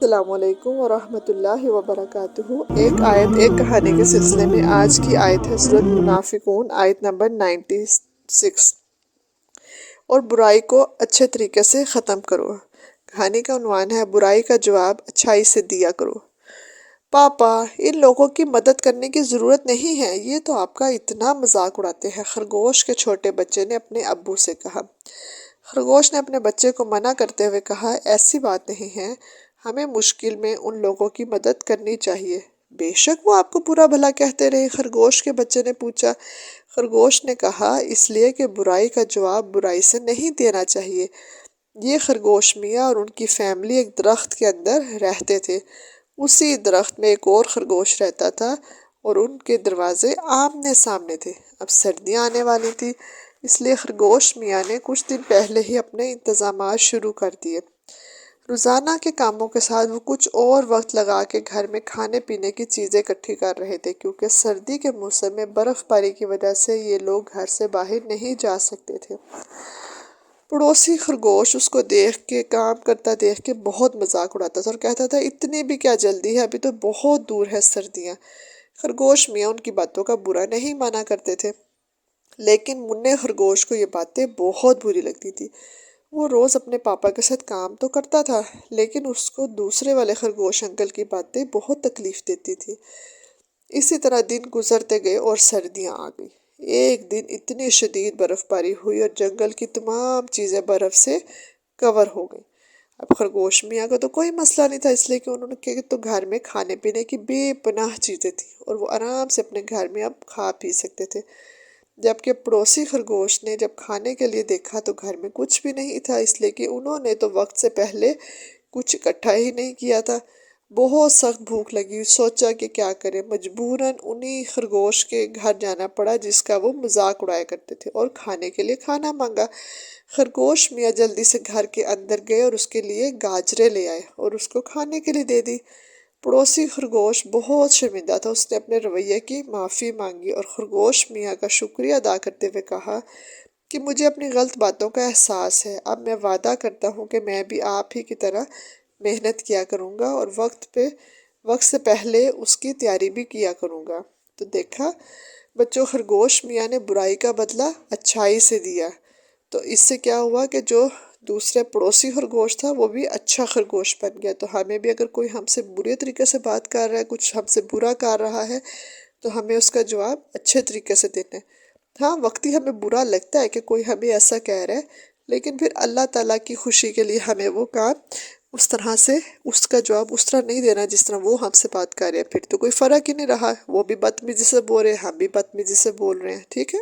السلام علیکم ورحمۃ اللہ وبرکاتہ۔ ایک آیت ایک کہانی کے سلسلے میں آج کی آیت ہے سورۃ منافقون، آیت نمبر 96۔ اور برائی کو اچھے طریقے سے ختم کرو۔ کہانی کا عنوان ہے برائی کا جواب اچھائی سے دیا کرو۔ پاپا، ان لوگوں کی مدد کرنے کی ضرورت نہیں ہے، یہ تو آپ کا اتنا مذاق اڑاتے ہیں، خرگوش کے چھوٹے بچے نے اپنے ابو سے کہا۔ خرگوش نے اپنے بچے کو منع کرتے ہوئے کہا، ایسی بات نہیں ہے، ہمیں مشکل میں ان لوگوں کی مدد کرنی چاہیے۔ بے شک وہ آپ کو برا بھلا کہتے رہے، خرگوش کے بچے نے پوچھا۔ خرگوش نے کہا، اس لیے کہ برائی کا جواب برائی سے نہیں دینا چاہیے۔ یہ خرگوش میاں اور ان کی فیملی ایک درخت کے اندر رہتے تھے۔ اسی درخت میں ایک اور خرگوش رہتا تھا اور ان کے دروازے آمنے سامنے تھے۔ اب سردیاں آنے والی تھی، اس لیے خرگوش میاں نے کچھ دن پہلے ہی اپنے انتظامات شروع کر دیے۔ روزانہ کے کاموں کے ساتھ وہ کچھ اور وقت لگا کے گھر میں کھانے پینے کی چیزیں اکٹھی کر رہے تھے، کیونکہ سردی کے موسم میں برف باری کی وجہ سے یہ لوگ گھر سے باہر نہیں جا سکتے تھے۔ پڑوسی خرگوش اس کو دیکھ کے، کام کرتا دیکھ کے بہت مذاق اڑاتا تھا اور کہتا تھا، اتنی بھی کیا جلدی ہے، ابھی تو بہت دور ہے سردیاں۔ خرگوش میاں ان کی باتوں کا برا نہیں مانا کرتے تھے، لیکن منع خرگوش کو یہ باتیں بہت بری لگتی تھی۔ وہ روز اپنے پاپا کے ساتھ کام تو کرتا تھا، لیکن اس کو دوسرے والے خرگوش انکل کی باتیں بہت تکلیف دیتی تھی۔ اسی طرح دن گزرتے گئے اور سردیاں آ گئی۔ ایک دن اتنی شدید برف باری ہوئی اور جنگل کی تمام چیزیں برف سے کور ہو گئی۔ اب خرگوش میاں کا تو کوئی مسئلہ نہیں تھا، اس لیے کہ انہوں نے تو گھر میں کھانے پینے کی بے پناہ چیزیں تھیں اور وہ آرام سے اپنے گھر میں اب کھا پی سکتے تھے۔ جبکہ پڑوسی خرگوش نے جب کھانے کے لیے دیکھا تو گھر میں کچھ بھی نہیں تھا، اس لیے کہ انہوں نے تو وقت سے پہلے کچھ اکٹھا ہی نہیں کیا تھا۔ بہت سخت بھوک لگی، سوچا کہ کیا کرے، مجبوراً انہی خرگوش کے گھر جانا پڑا جس کا وہ مذاق اڑایا کرتے تھے، اور کھانے کے لیے کھانا مانگا۔ خرگوش میاں جلدی سے گھر کے اندر گئے اور اس کے لیے گاجریں لے آئے اور اس کو کھانے کے لیے دے دی۔ پڑوسی خرگوش بہت شرمندہ تھا، اس نے اپنے رویے کی معافی مانگی اور خرگوش میاں کا شکریہ ادا کرتے ہوئے کہا کہ مجھے اپنی غلط باتوں کا احساس ہے، اب میں وعدہ کرتا ہوں کہ میں بھی آپ ہی کی طرح محنت کیا کروں گا اور وقت سے پہلے اس کی تیاری بھی کیا کروں گا۔ تو دیکھا بچوں، خرگوش میاں نے برائی کا بدلہ اچھائی سے دیا، تو اس سے کیا ہوا کہ جو دوسرے پڑوسی خرگوش تھا وہ بھی اچھا خرگوش بن گیا۔ تو ہمیں بھی اگر کوئی ہم سے برے طریقے سے بات کر رہا ہے، کچھ ہم سے برا کر رہا ہے، تو ہمیں اس کا جواب اچھے طریقے سے دینا ہے۔ ہاں، وقتی ہمیں برا لگتا ہے کہ کوئی ہمیں ایسا کہہ رہا ہے، لیکن پھر اللہ تعالیٰ کی خوشی کے لیے ہمیں وہ کام اس طرح سے، اس کا جواب اس طرح نہیں دینا جس طرح وہ ہم سے بات کر رہے ہیں۔ پھر تو کوئی فرق ہی نہیں رہا، وہ بھی بدتمیزی سے بول رہے ہیں، ہم بھی بدتمیزی سے بول رہے ہیں، ٹھیک ہے۔